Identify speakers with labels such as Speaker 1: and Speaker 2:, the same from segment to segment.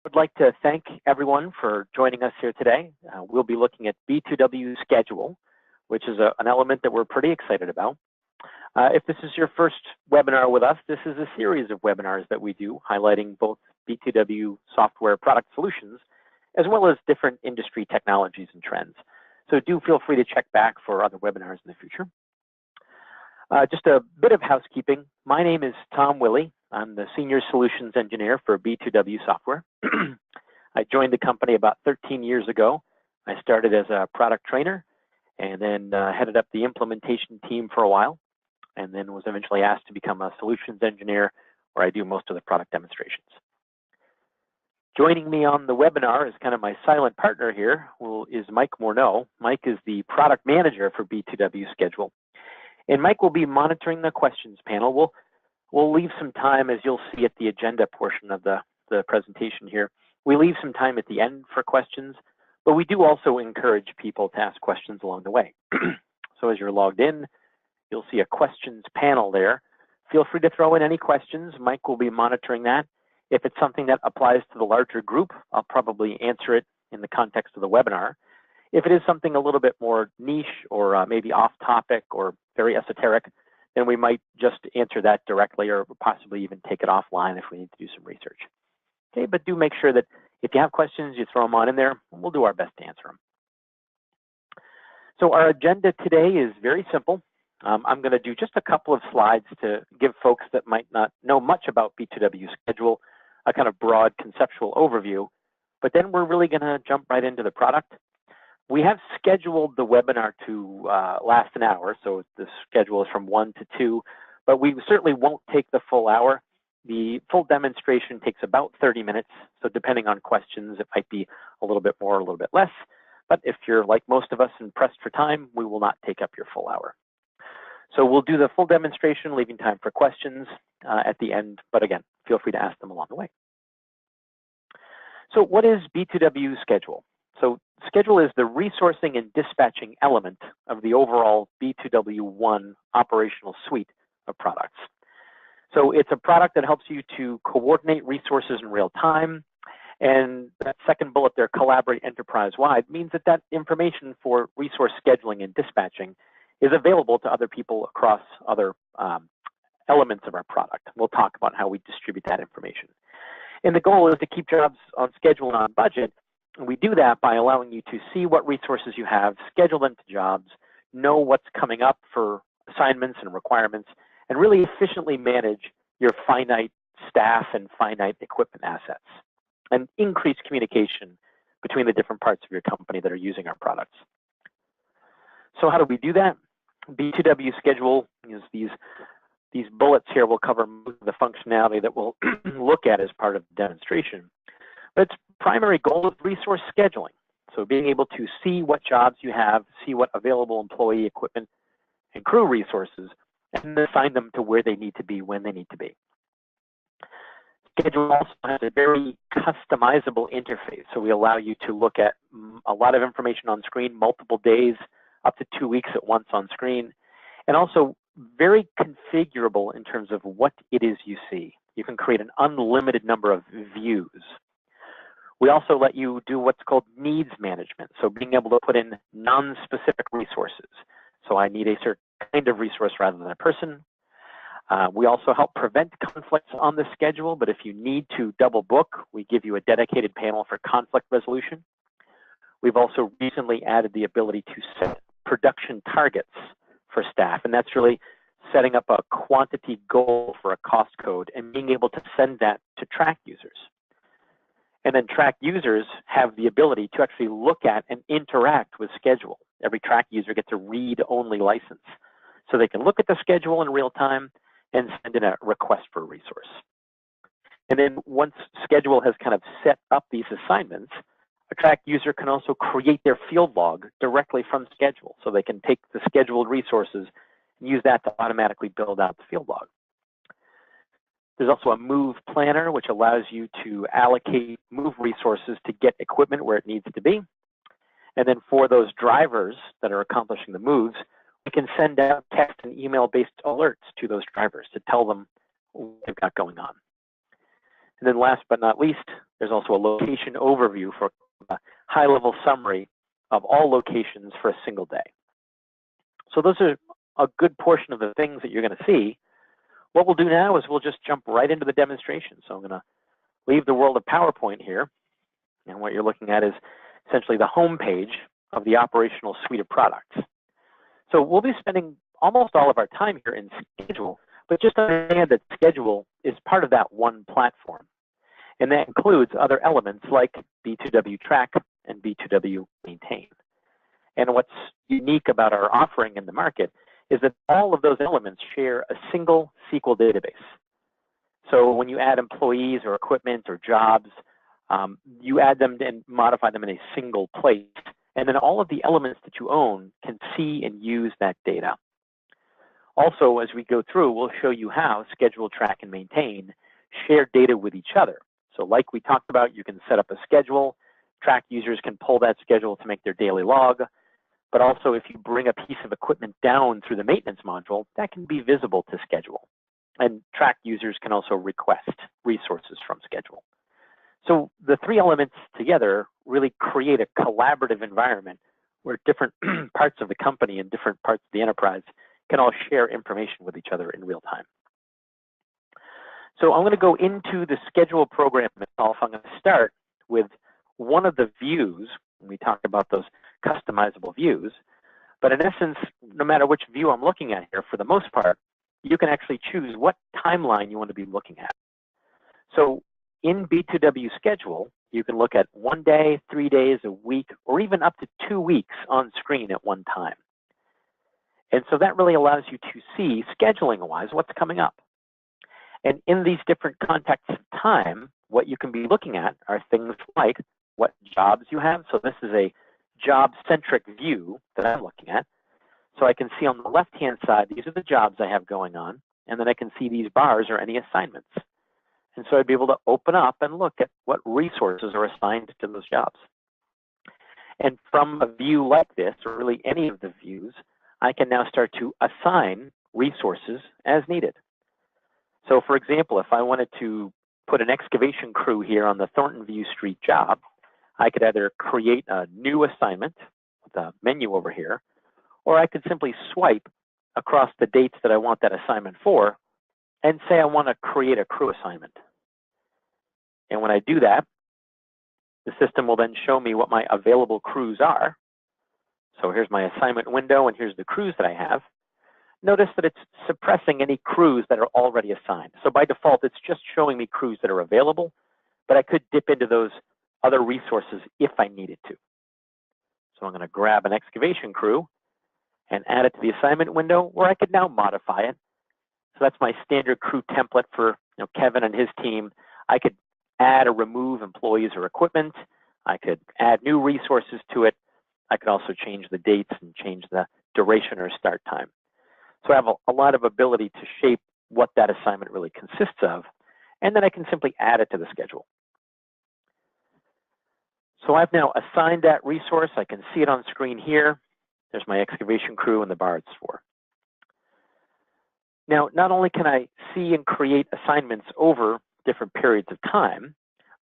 Speaker 1: I'd like to thank everyone for joining us here today. We'll be looking at B2W schedule, which is an element that we're pretty excited about. If this is your first webinar with us, this is a series of webinars that we do highlighting both B2W software product solutions, as well as different industry technologies and trends. So do feel free to check back for other webinars in the future. Just a bit of housekeeping. My name is Tom Willey. I'm the Senior Solutions Engineer for B2W Software. I joined the company about 13 years ago. I started as a product trainer and then headed up the implementation team for a while, and then was eventually asked to become a solutions engineer where I do most of the product demonstrations. Joining me on the webinar is kind of my silent partner here is Mike Morneau. Mike is the product manager for B2W Schedule. And Mike will be monitoring the questions panel. We'll leave some time, as you'll see at the agenda portion of the presentation here. We leave some time at the end for questions, but we do also encourage people to ask questions along the way. So as you're logged in, you'll see a questions panel there. Feel free to throw in any questions. Mike will be monitoring that. If it's something that applies to the larger group, I'll probably answer it in the context of the webinar. If it is something a little bit more niche or maybe off topic or very esoteric, then we might just answer that directly or possibly even take it offline if we need to do some research. Okay, but do make sure that if you have questions, you throw them on in there, and we'll do our best to answer them. So our agenda today is very simple. I'm going to do just a couple of slides to give folks that might not know much about B2W Schedule a kind of broad conceptual overview, but then we're really going to jump right into the product. We have scheduled the webinar to last an hour, so the schedule is from 1 to 2, but we certainly won't take the full hour. The full demonstration takes about 30 minutes, so depending on questions, it might be a little bit more, a little bit less. But if you're like most of us and pressed for time, we will not take up your full hour. So we'll do the full demonstration, leaving time for questions at the end, but again, feel free to ask them along the way. So what is B2W Schedule? So Schedule is the resourcing and dispatching element of the overall B2W1 operational suite of products. So it's a product that helps you to coordinate resources in real time. And that second bullet there, collaborate enterprise-wide, means that that information for resource scheduling and dispatching is available to other people across other elements of our product. We'll talk about how we distribute that information. And the goal is to keep jobs on schedule and on budget. And we do that by allowing you to see what resources you have, schedule them to jobs, know what's coming up for assignments and requirements, and really efficiently manage your finite staff and finite equipment assets, and increase communication between the different parts of your company that are using our products. So how do we do that? B2W Schedule is these bullets here will cover most of the functionality that we'll look at as part of the demonstration. But its primary goal is resource scheduling. So being able to see what jobs you have, see what available employee equipment and crew resources, and assign them to where they need to be when they need to be. Schedule also has a very customizable interface. So we allow you to look at a lot of information on screen, multiple days, up to 2 weeks at once on screen, and also very configurable in terms of what it is you see. You can create an unlimited number of views. We also let you do what's called needs management. So being able to put in non-specific resources. So I need a certain kind of resource rather than a person. We also help prevent conflicts on the schedule, but if you need to double book, we give you a dedicated panel for conflict resolution. We've also recently added the ability to set production targets for staff, and that's really setting up a quantity goal for a cost code and being able to send that to track users. And then track users have the ability to actually look at and interact with schedule. Every track user gets a read-only license. So they can look at the schedule in real time and send in a request for a resource. And then once schedule has kind of set up these assignments, a track user can also create their field log directly from schedule. So they can take the scheduled resources and use that to automatically build out the field log. There's also a move planner, which allows you to allocate move resources to get equipment where it needs to be. And then for those drivers that are accomplishing the moves, we can send out text and email-based alerts to those drivers to tell them what they've got going on. And then last but not least, There's also a location overview for a high-level summary of all locations for a single day. So those are a good portion of the things that you're going to see. What we'll do now is we'll just jump right into the demonstration. So I'm going to leave the world of PowerPoint here. And what you're looking at is essentially the home page of the operational suite of products. So we'll be spending almost all of our time here in Schedule, but just understand that Schedule is part of that one platform. And that includes other elements like B2W Track and B2W Maintain. And what's unique about our offering in the market is that all of those elements share a single SQL database. So when you add employees or equipment or jobs, you add them and modify them in a single place. And then all of the elements that you own can see and use that data. Also, as we go through, we'll show you how Schedule, Track, and Maintain share data with each other. So like we talked about, you can set up a schedule. Track users can pull that schedule to make their daily log. But also, if you bring a piece of equipment down through the maintenance module, that can be visible to Schedule. And Track users can also request resources from Schedule. So the three elements together really create a collaborative environment where different parts of the company and different parts of the enterprise can all share information with each other in real time. So I'm going to go into the Schedule program itself. I'm going to start with one of the views. We talked about those customizable views. But in essence, no matter which view I'm looking at here, for the most part, you can actually choose what timeline you want to be looking at. So in B2W Schedule, you can look at 1 day, 3 days, a week, or even up to 2 weeks on screen at one time. And so that really allows you to see, scheduling-wise, what's coming up. And in these different contexts of time, what you can be looking at are things like what jobs you have. So this is a job-centric view that I'm looking at. So I can see on the left-hand side, these are the jobs I have going on. And then I can see these bars are any assignments. And so I'd be able to open up and look at what resources are assigned to those jobs. And from a view like this, or really any of the views, I can now start to assign resources as needed. So for example, if I wanted to put an excavation crew here on the Thornton View Street job, I could either create a new assignment with the menu over here, or I could simply swipe across the dates that I want that assignment for and say I want to create a crew assignment. And when I do that, the system will then show me what my available crews are. So here's my assignment window, and here's the crews that I have. Notice that it's suppressing any crews that are already assigned. So by default, it's just showing me crews that are available, but I could dip into those other resources if I needed to. So I'm going to grab an excavation crew and add it to the assignment window, where I could now modify it. So that's my standard crew template for Kevin and his team. I could add or remove employees or equipment. I could add new resources to it. I could also change the dates and change the duration or start time. So I have a lot of ability to shape what that assignment really consists of, and then I can simply add it to the schedule. So I've now assigned that resource. I can see it on screen here. There's my excavation crew and the bar it's for. Now, not only can I see and create assignments over different periods of time,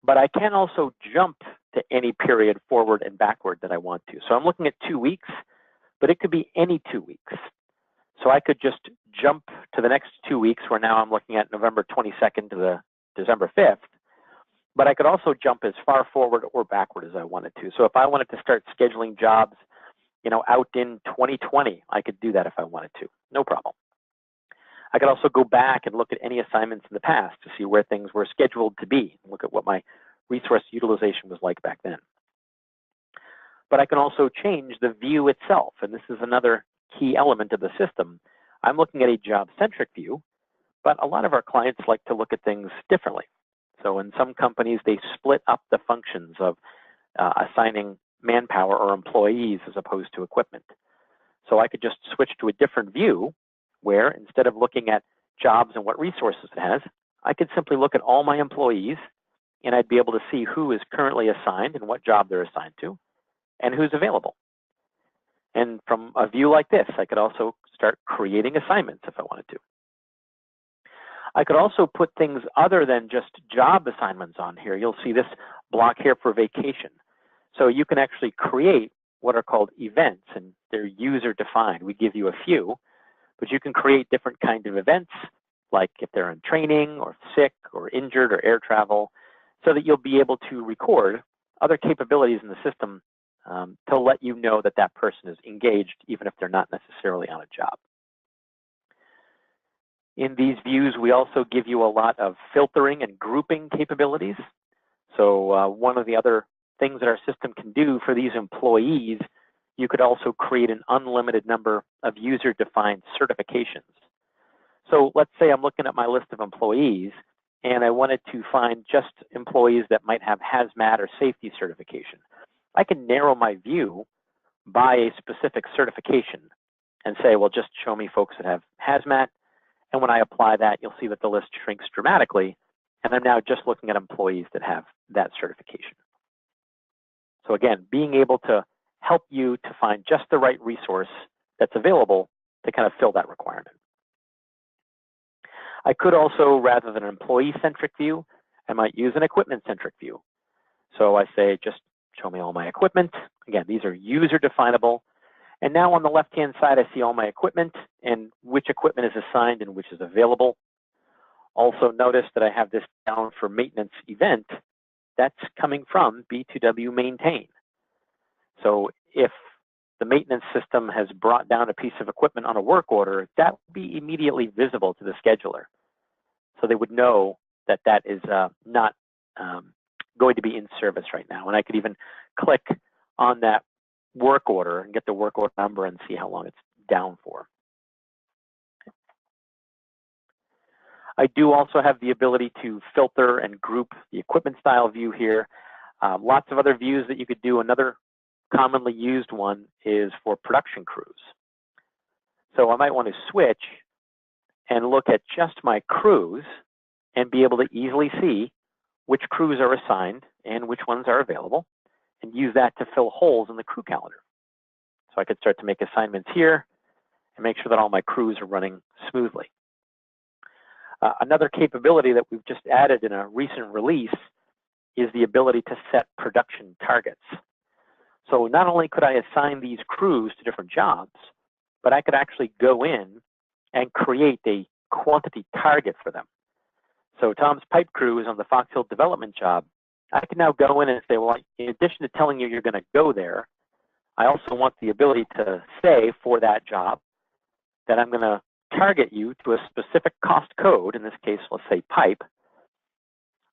Speaker 1: but I can also jump to any period forward and backward that I want to. So I'm looking at 2 weeks, but it could be any 2 weeks. So I could just jump to the next 2 weeks, where now I'm looking at November 22nd to the December 5th, but I could also jump as far forward or backward as I wanted to. So if I wanted to start scheduling jobs, out in 2020, I could do that if I wanted to, no problem. I could also go back and look at any assignments in the past to see where things were scheduled to be, and look at what my resource utilization was like back then. But I can also change the view itself, and this is another key element of the system. I'm looking at a job-centric view, but a lot of our clients like to look at things differently. So in some companies, they split up the functions of assigning manpower or employees as opposed to equipment. So I could just switch to a different view, where instead of looking at jobs and what resources it has, I could simply look at all my employees, and I'd be able to see who is currently assigned and what job they're assigned to, and who's available. And from a view like this, I could also start creating assignments if I wanted to. I could also put things other than just job assignments on here. You'll see this block here for vacation. So you can actually create what are called events, and they're user defined. We give you a few, but you can create different kinds of events, like if they're in training or sick or injured or air travel, so that you'll be able to record other capabilities in the system to let you know that that person is engaged, even if they're not necessarily on a job. In these views, we also give you a lot of filtering and grouping capabilities. So one of the other things that our system can do for these employees, you could also create an unlimited number of user-defined certifications. So let's say I'm looking at my list of employees, and I wanted to find just employees that might have hazmat or safety certification. I can narrow my view by a specific certification and say, well, just show me folks that have hazmat. And when I apply that, you'll see that the list shrinks dramatically. And I'm now just looking at employees that have that certification. So again, being able to help you to find just the right resource that's available to kind of fill that requirement. I could also, rather than an employee-centric view, I might use an equipment-centric view. So I say, just show me all my equipment. Again, these are user-definable. And now on the left-hand side, I see all my equipment and which equipment is assigned and which is available. Also notice that I have this down for maintenance event. That's coming from B2W maintain. So if the maintenance system has brought down a piece of equipment on a work order, that will be immediately visible to the scheduler. So they would know that that is not going to be in service right now. And I could even click on that work order and get the work order number and see how long it's down for. I do also have the ability to filter and group the equipment style view here. Lots of other views that you could do. Another commonly used one is for production crews. So I might want to switch and look at just my crews and be able to easily see which crews are assigned and which ones are available, and use that to fill holes in the crew calendar. So I could start to make assignments here and make sure that all my crews are running smoothly. Another capability that we've just added in a recent release is the ability to set production targets. So not only could I assign these crews to different jobs, but I could actually go in and create a quantity target for them. So Tom's pipe crew is on the Fox Hill development job. I can now go in and say, well, in addition to telling you you're going to go there, I also want the ability to say for that job that I'm going to target you to a specific cost code. In this case, let's say pipe.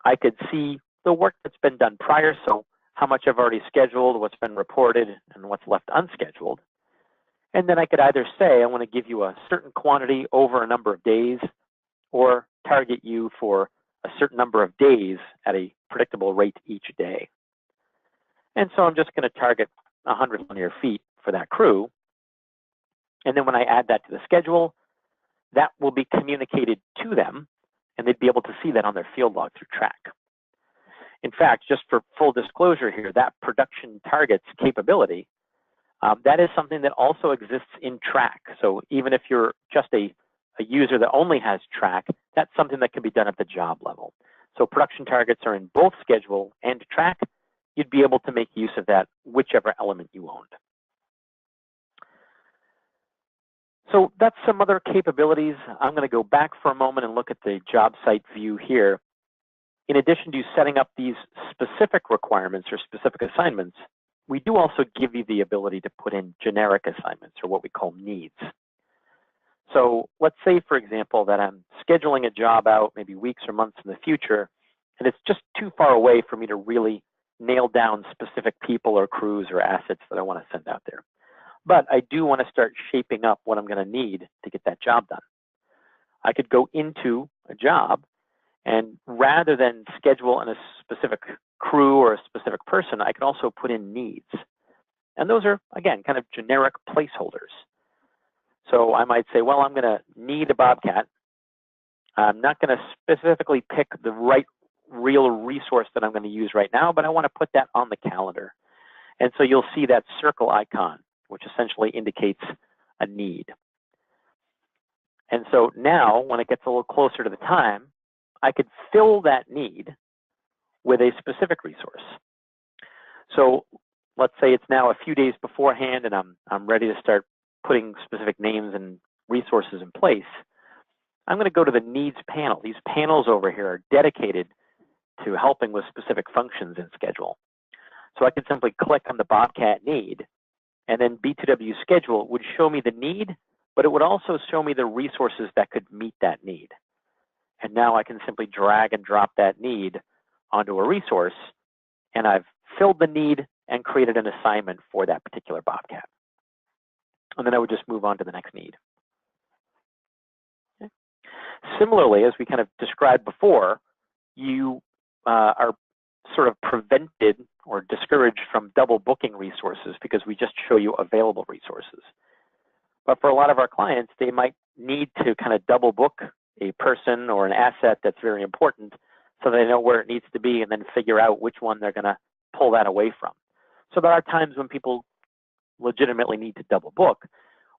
Speaker 1: I could see the work that's been done prior, so how much I've already scheduled, what's been reported, and what's left unscheduled. And then I could either say I want to give you a certain quantity over a number of days, or target you for a certain number of days at a predictable rate each day. And so I'm just going to target 100 linear feet for that crew. And then when I add that to the schedule, that will be communicated to them, and they'd be able to see that on their field log through track. In fact, just for full disclosure here, that production targets capability, that is something that also exists in track. So even if you're just a user that only has track, that's something that can be done at the job level. So production targets are in both schedule and track. You'd be able to make use of that, whichever element you owned. So that's some other capabilities. I'm going to go back for a moment and look at the job site view here. In addition to setting up these specific requirements or specific assignments, we do also give you the ability to put in generic assignments, or what we call needs. So let's say, for example, that I'm scheduling a job out maybe weeks or months in the future, and it's just too far away for me to really nail down specific people or crews or assets that I want to send out there. But I do want to start shaping up what I'm going to need to get that job done. I could go into a job, and rather than schedule in a specific crew or a specific person, I can also put in needs. And those are, again, kind of generic placeholders. So I might say, well, I'm going to need a Bobcat. I'm not going to specifically pick the right real resource that I'm going to use right now, but I want to put that on the calendar. And so you'll see that circle icon, which essentially indicates a need. And so now, when it gets a little closer to the time, I could fill that need with a specific resource. So let's say it's now a few days beforehand and I'm ready to start putting specific names and resources in place. I'm going to go to the needs panel. These panels over here are dedicated to helping with specific functions in schedule. So I can simply click on the Bobcat need, and then B2W schedule would show me the need, but it would also show me the resources that could meet that need. And now I can simply drag and drop that need onto a resource, and I've filled the need and created an assignment for that particular Bobcat. And then I would just move on to the next need. Okay. Similarly, as we kind of described before, you are sort of prevented or discouraged from double booking resources because we just show you available resources. But for a lot of our clients, they might need to kind of double book a person or an asset that's very important so they know where it needs to be and then figure out which one they're going to pull that away from. So there are times when people legitimately need to double book.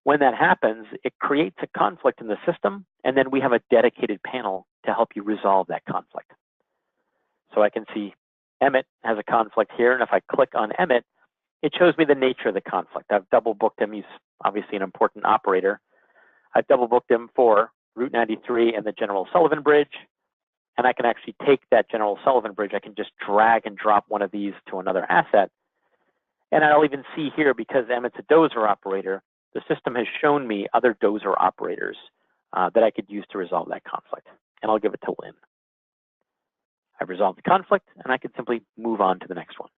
Speaker 1: When that happens, it creates a conflict in the system, and then we have a dedicated panel to help you resolve that conflict. So I can see Emmett has a conflict here, and if I click on Emmett, it shows me the nature of the conflict. I've double booked him. He's obviously an important operator. I've double booked him for Route 93 and the General Sullivan Bridge, and I can actually take that General Sullivan Bridge. I can just drag and drop one of these to another asset. And I'll even see here, because Emmett's a dozer operator, the system has shown me other dozer operators that I could use to resolve that conflict. And I'll give it to Lynn. I've resolved the conflict, and I can simply move on to the next one.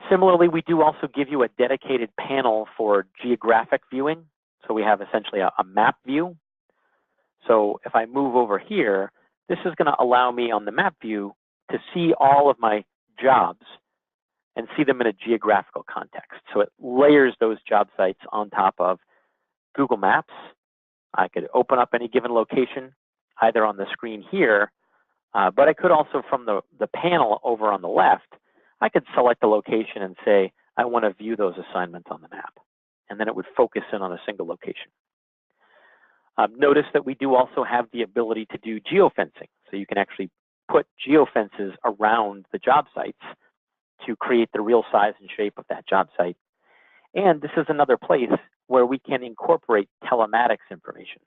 Speaker 1: Similarly, we do also give you a dedicated panel for geographic viewing. So we have essentially a map view. So if I move over here, this is going to allow me on the map view to see all of my jobs and see them in a geographical context. So it layers those job sites on top of Google Maps. I could open up any given location, either on the screen here, but I could also, from the panel over on the left, I could select a location and say, I want to view those assignments on the map. And then it would focus in on a single location. Notice that we do also have the ability to do geofencing. So you can actually put geofences around the job sites to create the real size and shape of that job site. And this is another place where we can incorporate telematics information.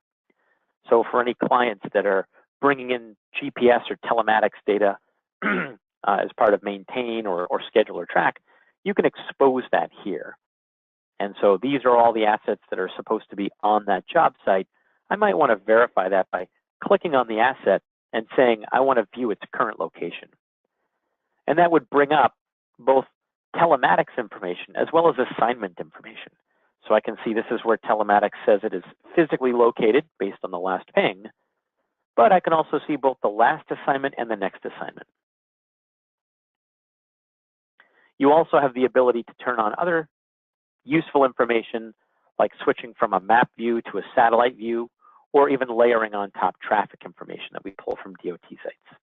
Speaker 1: So for any clients that are bringing in GPS or telematics data as part of maintain or schedule or track, you can expose that here. And so these are all the assets that are supposed to be on that job site. I might want to verify that by clicking on the asset and saying, I want to view its current location. And that would bring up both telematics information as well as assignment information. So I can see this is where telematics says it is physically located based on the last ping, but I can also see both the last assignment and the next assignment. You also have the ability to turn on other useful information, like switching from a map view to a satellite view, or even layering on top traffic information that we pull from DOT sites.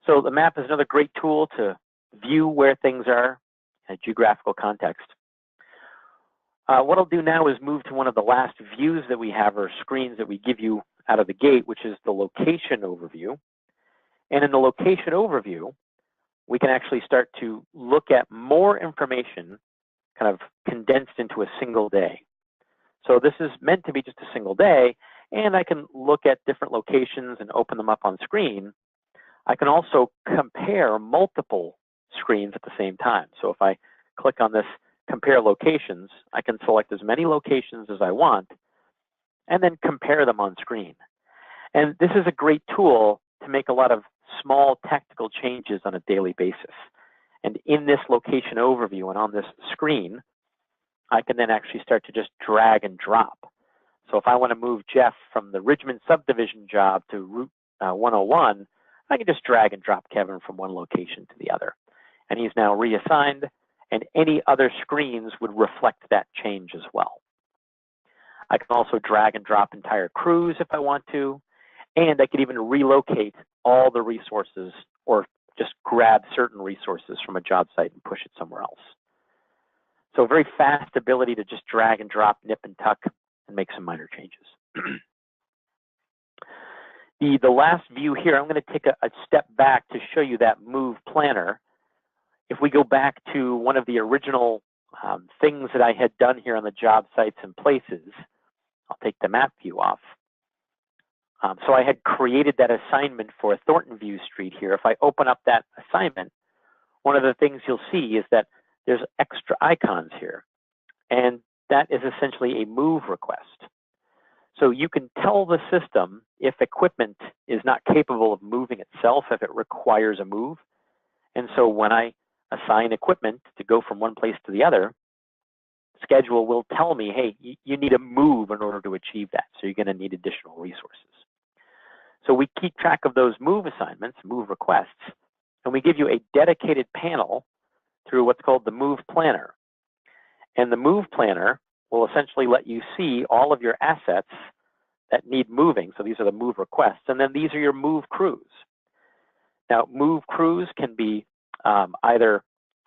Speaker 1: So the map is another great tool to view where things are in a geographical context. What I'll do now is move to one of the last views that we have, or screens that we give you out of the gate, which is the location overview. And in the location overview, we can actually start to look at more information kind of condensed into a single day. So this is meant to be just a single day, and I can look at different locations and open them up on screen. I can also compare multiple screens at the same time. So if I click on this compare locations, I can select as many locations as I want and then compare them on screen. And this is a great tool to make a lot of small technical changes on a daily basis. And in this location overview and on this screen, I can then actually start to just drag and drop. So if I want to move Jeff from the Ridgeman subdivision job to Route 101, I can just drag and drop Kevin from one location to the other. And he's now reassigned, and any other screens would reflect that change as well. I can also drag and drop entire crews if I want to, and I could even relocate all the resources or just grab certain resources from a job site and push it somewhere else. So very fast ability to just drag and drop, nip and tuck, and make some minor changes. The last view here, I'm going to take a step back to show you that move planner. If we go back to one of the original things that I had done here on the job sites and places, I'll take the map view off. So I had created that assignment for Thornton View Street here. If I open up that assignment, one of the things you'll see is that there's extra icons here, and that is essentially a move request. So you can tell the system if equipment is not capable of moving itself, if it requires a move. And so when I assign equipment to go from one place to the other, schedule will tell me, hey, you need a move in order to achieve that. So you're going to need additional resources. So we keep track of those move assignments, move requests, and we give you a dedicated panel through what's called the Move Planner. And the Move Planner will essentially let you see all of your assets that need moving. So these are the move requests. And then these are your move crews. Now, move crews can be either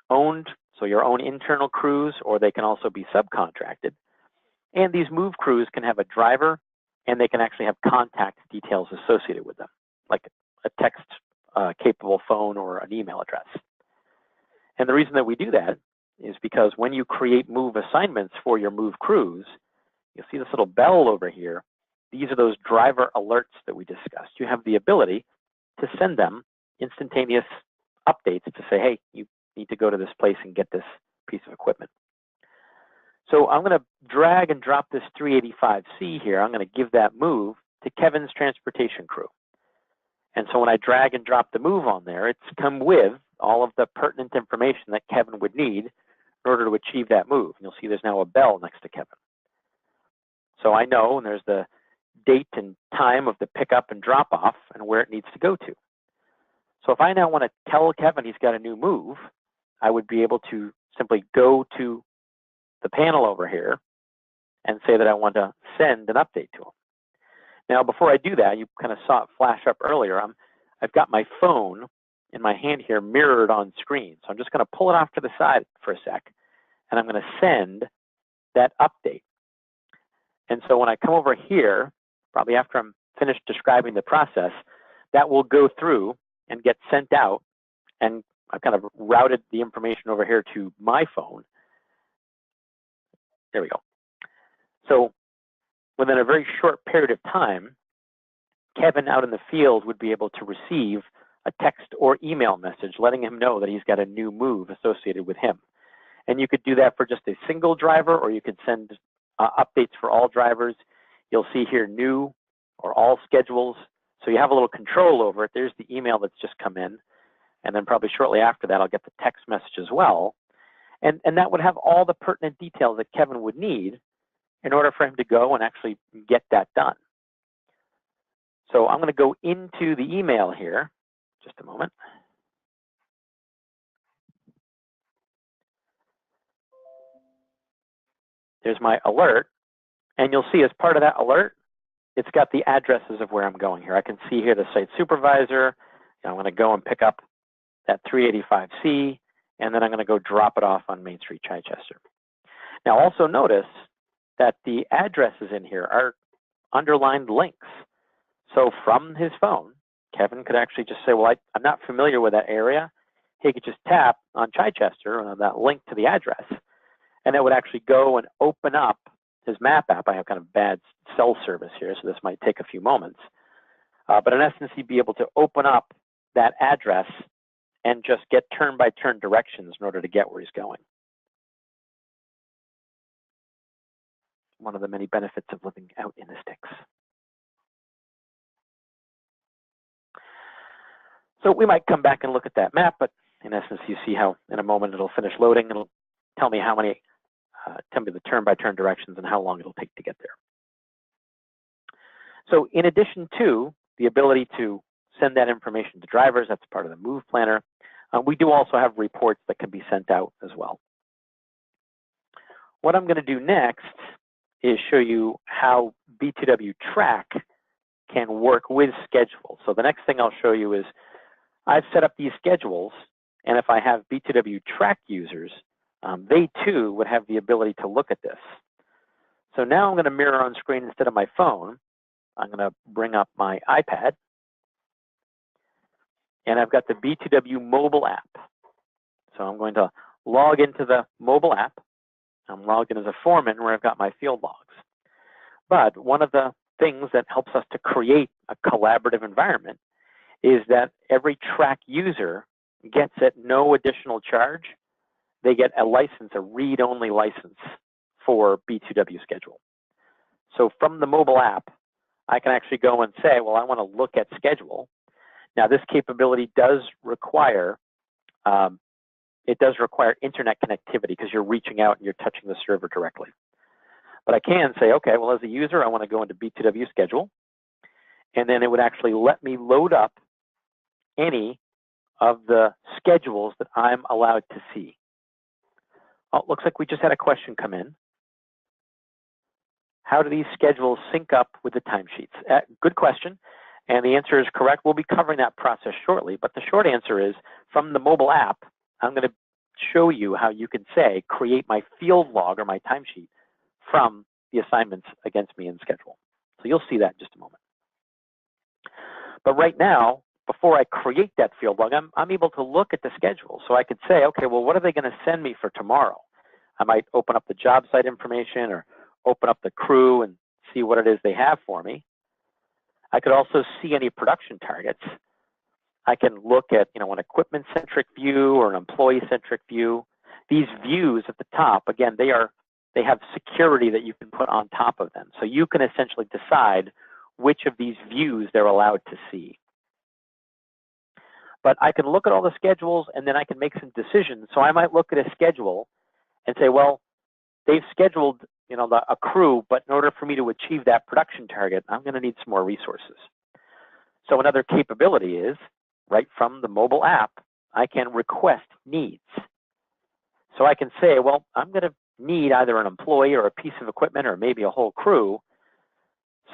Speaker 1: owned, so your own internal crews, or they can also be subcontracted. And these move crews can have a driver, and they can actually have contact details associated with them, like a text capable phone or an email address. And the reason that we do that is because when you create move assignments for your move crews, you'll see this little bell over here. These are those driver alerts that we discussed. You have the ability to send them instantaneous updates to say, hey, you need to go to this place and get this piece of equipment. So I'm going to drag and drop this 385C here. I'm going to give that move to Kevin's transportation crew. And so when I drag and drop the move on there, it's come with all of the pertinent information that Kevin would need in order to achieve that move. And you'll see there's now a bell next to Kevin. So I know, and there's the date and time of the pickup and drop off and where it needs to go to. So if I now want to tell Kevin he's got a new move, I would be able to simply go to the panel over here and say that I want to send an update to him. Now, before I do that, you kind of saw it flash up earlier. I've got my phone in my hand here mirrored on screen. So I'm just going to pull it off to the side for a sec, and I'm going to send that update. And so when I come over here, probably after I'm finished describing the process, that will go through and get sent out. And I've kind of routed the information over here to my phone. There we go. So within a very short period of time, Kevin out in the field would be able to receive a text or email message letting him know that he's got a new move associated with him. And you could do that for just a single driver, or you could send updates for all drivers. You'll see here new or all schedules. So you have a little control over it. There's the email that's just come in. And then probably shortly after that, I'll get the text message as well. And that would have all the pertinent details that Kevin would need in order for him to go and actually get that done. So I'm going to go into the email here, just a moment. There's my alert, and you'll see as part of that alert, it's got the addresses of where I'm going here. I can see here the site supervisor. I'm going to go and pick up that 385C, and then I'm going to go drop it off on Main Street, Chichester. Now also notice that the addresses in here are underlined links. So from his phone, Kevin could actually just say, well, I'm not familiar with that area. He could just tap on Chichester on that link to the address, and it would actually go and open up his map app. I have kind of bad cell service here, so this might take a few moments. But in essence, he'd be able to open up that address and just get turn-by-turn directions in order to get where he's going. One of the many benefits of living out in the sticks. So we might come back and look at that map, but in essence, you see how in a moment it'll finish loading. It'll tell me how many, tell me the turn-by-turn directions and how long it'll take to get there. So in addition to the ability to send that information to drivers, that's part of the Move Planner, we do also have reports that can be sent out as well. What I'm going to do next is show you how B2W Track can work with schedules. So the next thing I'll show you is I've set up these schedules, and if I have B2W Track users, they too would have the ability to look at this. So now I'm going to mirror on screen instead of my phone. I'm going to bring up my iPad. And I've got the B2W mobile app. So I'm going to log into the mobile app. I'm logged in as a foreman where I've got my field logs. But one of the things that helps us to create a collaborative environment is that every track user gets at no additional charge. They get a license, a read-only license for B2W schedule. So from the mobile app, I can actually go and say, well, I want to look at schedule. Now this capability does require, internet connectivity because you're reaching out and you're touching the server directly. But I can say, okay, well, as a user, I want to go into B2W schedule. And then it would actually let me load up any of the schedules that I'm allowed to see. Oh, it looks like we just had a question come in. How do these schedules sync up with the timesheets? Good question. And the answer is correct. We'll be covering that process shortly. But the short answer is, from the mobile app, I'm going to show you how you can say, create my field log or my timesheet from the assignments against me in schedule. So you'll see that in just a moment. But right now, before I create that field log, I'm able to look at the schedule. So I could say, okay, well, what are they going to send me for tomorrow? I might open up the job site information or open up the crew and see what it is they have for me. I could also see any production targets. I can look at, an equipment-centric view or an employee-centric view. These views at the top, again, they have security that you can put on top of them. So you can essentially decide which of these views they're allowed to see. But I can look at all the schedules and then I can make some decisions. So I might look at a schedule and say, well, they've scheduled a crew, but in order for me to achieve that production target, I'm going to need some more resources. So another capability is, right from the mobile app, I can request needs. So I can say, well, I'm going to need either an employee or a piece of equipment or maybe a whole crew.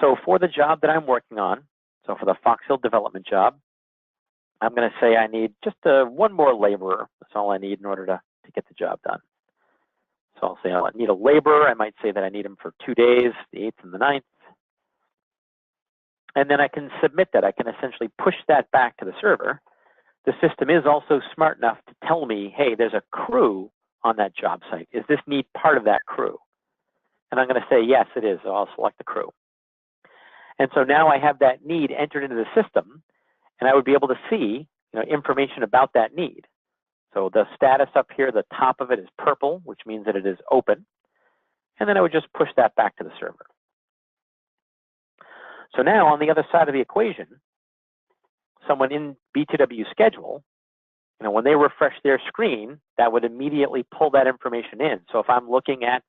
Speaker 1: So for the job that I'm working on, so for the Fox Hill development job, I'm going to say I need just one more laborer. That's all I need in order to get the job done. So I'll say I need a laborer. I might say that I need him for 2 days, the 8th and the 9th. And then I can submit that. I can essentially push that back to the server. The system is also smart enough to tell me, hey, there's a crew on that job site. Is this need part of that crew? And I'm going to say, yes, it is. So I'll select the crew. And so now I have that need entered into the system, and I would be able to see information about that need. So the status up here, the top of it is purple, which means that it is open. And then I would just push that back to the server. So now on the other side of the equation, someone in B2W schedule, when they refresh their screen, that would immediately pull that information in. So if I'm looking at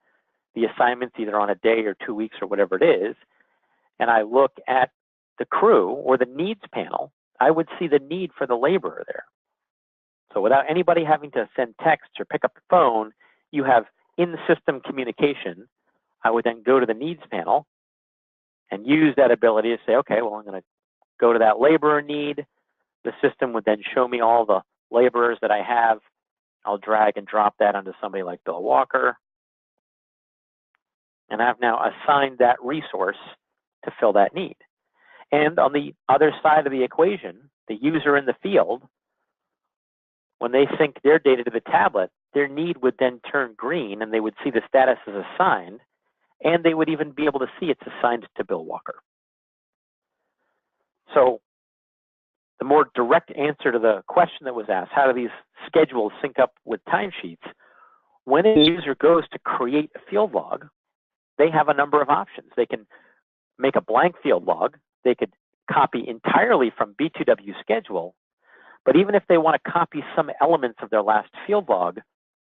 Speaker 1: the assignments either on a day or 2 weeks or whatever it is, and I look at the crew or the needs panel, I would see the need for the laborer there. So without anybody having to send texts or pick up the phone, you have in-system communication. I would then go to the needs panel and use that ability to say, okay, well, I'm going to go to that laborer need. The system would then show me all the laborers that I have. I'll drag and drop that onto somebody like Bill Walker. And I've now assigned that resource to fill that need. And on the other side of the equation, the user in the field, when they sync their data to the tablet, their need would then turn green and they would see the status as assigned, and they would even be able to see it's assigned to Bill Walker. So the more direct answer to the question that was asked, how do these schedules sync up with timesheets? When a user goes to create a field log, they have a number of options. They can make a blank field log. They could copy entirely from B2W schedule. But even if they want to copy some elements of their last field log,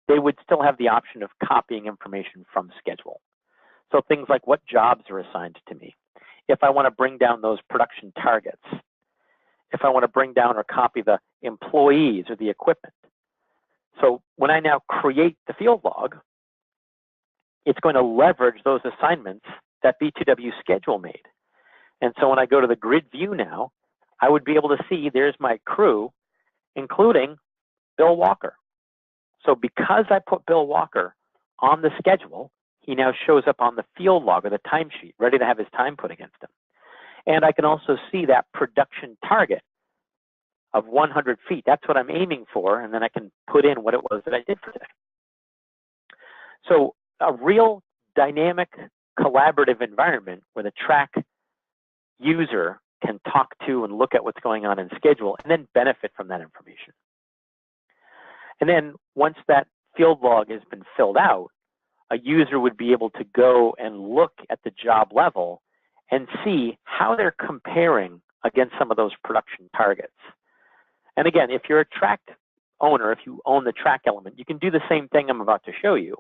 Speaker 1: they would still have the option of copying information from schedule. So things like what jobs are assigned to me. If I want to bring down those production targets. If I want to bring down or copy the employees or the equipment. So when I now create the field log, it's going to leverage those assignments that B2W schedule made. And so when I go to the grid view now, I would be able to see there's my crew, including Bill Walker. So because I put Bill Walker on the schedule, he now shows up on the field log or the timesheet, ready to have his time put against him. And I can also see that production target of 100 feet. That's what I'm aiming for, and then I can put in what it was that I did for today. So a real dynamic, collaborative environment where the track user can talk to and look at what's going on in schedule and then benefit from that information. And then once that field log has been filled out, a user would be able to go and look at the job level and see how they're comparing against some of those production targets. And again, if you're a track owner, if you own the track element, you can do the same thing I'm about to show you,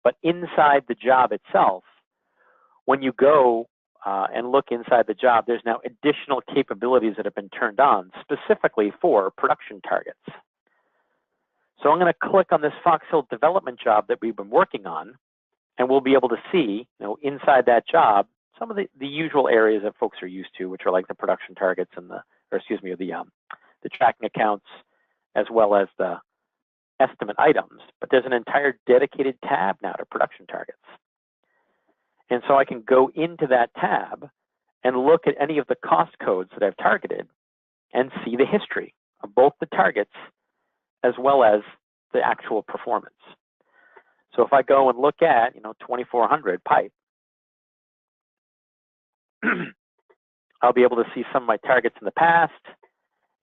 Speaker 1: but inside the job itself, when you go and look inside the job, there's now additional capabilities that have been turned on specifically for production targets. So I'm going to click on this Fox Hill development job that we've been working on, and we'll be able to see, inside that job, some of the usual areas that folks are used to, which are like the production targets and the tracking accounts, as well as the estimate items. But there's an entire dedicated tab now to production targets. And so I can go into that tab and look at any of the cost codes that I've targeted and see the history of both the targets as well as the actual performance. So if I go and look at, 2400 pipe, I'll be able to see some of my targets in the past.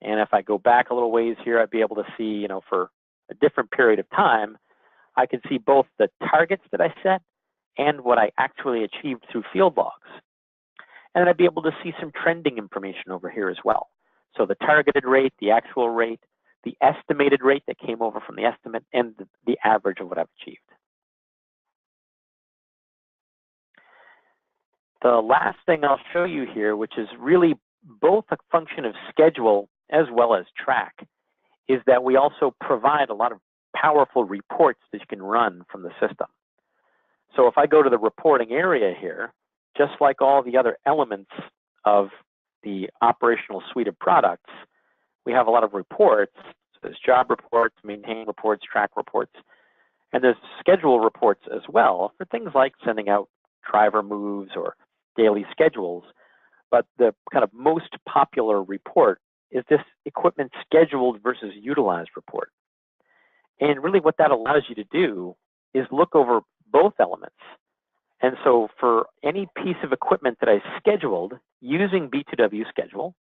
Speaker 1: And if I go back a little ways here, I'd be able to see, for a different period of time, I can see both the targets that I set and what I actually achieved through field logs. And then I'd be able to see some trending information over here as well. So the targeted rate, the actual rate, the estimated rate that came over from the estimate, and the average of what I've achieved. The last thing I'll show you here, which is really both a function of schedule as well as track, is that we also provide a lot of powerful reports that you can run from the system. So if I go to the reporting area here, just like all the other elements of the operational suite of products, we have a lot of reports. So there's job reports, maintain reports, track reports, and there's schedule reports as well for things like sending out driver moves or daily schedules. But the kind of most popular report is this equipment scheduled versus utilized report. And really what that allows you to do is look over both elements. And so for any piece of equipment that I scheduled using B2W schedule,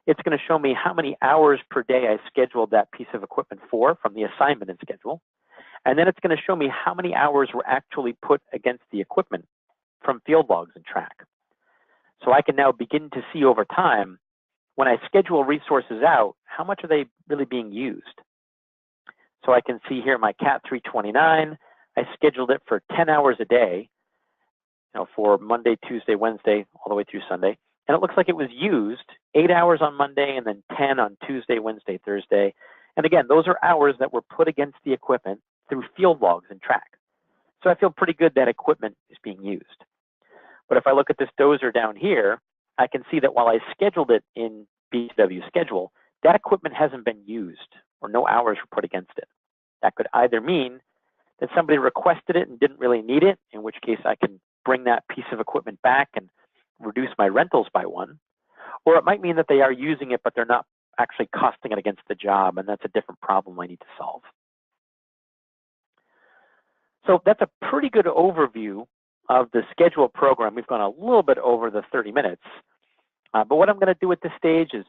Speaker 1: it's going to show me how many hours per day I scheduled that piece of equipment for from the assignment and schedule. And then it's going to show me how many hours were actually put against the equipment from field logs and track. So I can now begin to see over time, when I schedule resources out, how much are they really being used? So I can see here my CAT 329, I scheduled it for 10 hours a day, for Monday, Tuesday, Wednesday, all the way through Sunday. And it looks like it was used 8 hours on Monday and then 10 on Tuesday, Wednesday, Thursday. And again, those are hours that were put against the equipment through field logs and track. So I feel pretty good that equipment is being used. But if I look at this dozer down here, I can see that while I scheduled it in B2W schedule, that equipment hasn't been used or no hours were put against it. That could either mean that somebody requested it and didn't really need it, in which case I can bring that piece of equipment back and reduce my rentals by one, or it might mean that they are using it, but they're not actually costing it against the job, and that's a different problem I need to solve. So that's a pretty good overview of the schedule program. We've gone a little bit over the 30 minutes, but what I'm going to do at this stage is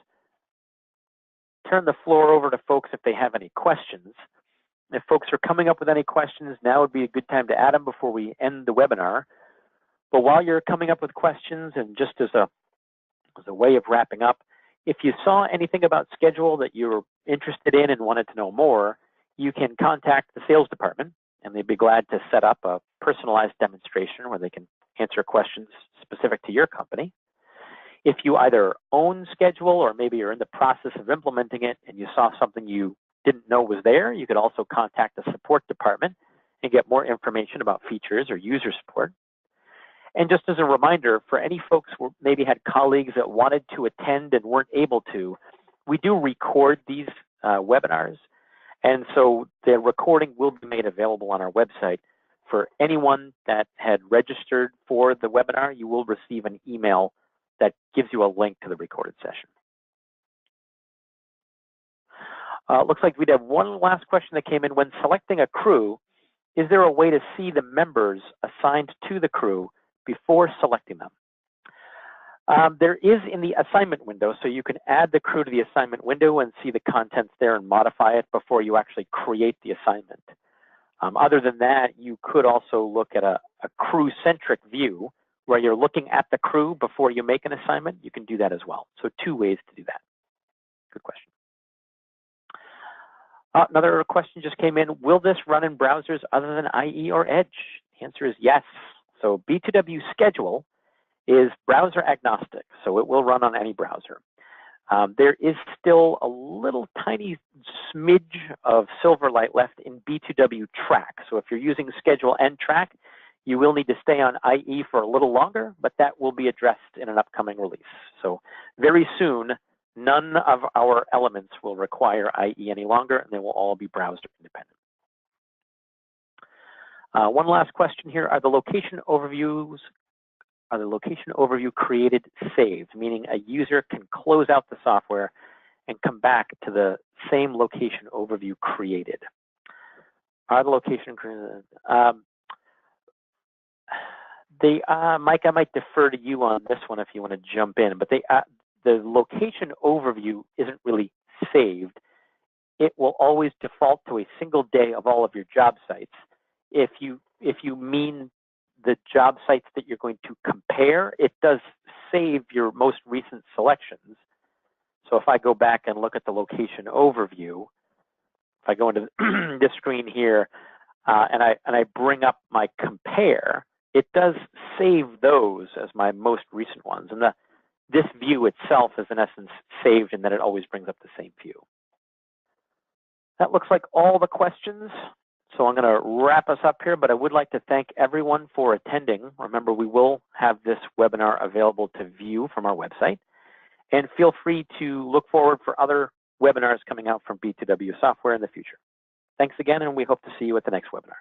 Speaker 1: turn the floor over to folks if they have any questions. If folks are coming up with any questions, now would be a good time to add them before we end the webinar. But while you're coming up with questions, and just as a way of wrapping up, if you saw anything about schedule that you're interested in and wanted to know more, you can contact the sales department, and they'd be glad to set up a personalized demonstration where they can answer questions specific to your company. If you either own schedule or maybe you're in the process of implementing it and you saw something you didn't know was there, you could also contact the support department and get more information about features or user support. And just as a reminder, for any folks who maybe had colleagues that wanted to attend and weren't able to, we do record these webinars, And so the recording will be made available on our website. For anyone that had registered for the webinar, you will receive an email that gives you a link to the recorded session. Looks like we'd have one last question that came in. When selecting a crew, is there a way to see the members assigned to the crew before selecting them? There is in the assignment window, so you can add the crew to the assignment window and see the contents there and modify it before you actually create the assignment. Other than that, you could also look at a crew-centric view where you're looking at the crew before you make an assignment. You can do that as well. So 2 ways to do that. Good question. Another question just came in. Will this run in browsers other than IE or Edge? The answer is yes. So B2W Schedule is browser agnostic, so it will run on any browser. There is still a little tiny smidge of Silverlight left in B2W Track. So if you're using Schedule and Track, you will need to stay on IE for a little longer, but that will be addressed in an upcoming release. So very soon, none of our elements will require IE any longer, and they will all be browser independent. One last question here. Are the location overview created saved, meaning a user can close out the software and come back to the same location overview created? Are the location created? Mike, I might defer to you on this one if you want to jump in, but the location overview isn't really saved. It will always default to a single day of all of your job sites. If you mean the job sites that you're going to compare, it does save your most recent selections. So if I go back and look at the location overview, if I go into this screen here and I bring up my compare, it does save those as my most recent ones. And this view itself is in essence saved in that it always brings up the same view. That looks like all the questions. So I'm going to wrap us up here, but I would like to thank everyone for attending. Remember, we will have this webinar available to view from our website. And feel free to look forward for other webinars coming out from B2W Software in the future. Thanks again, and we hope to see you at the next webinar.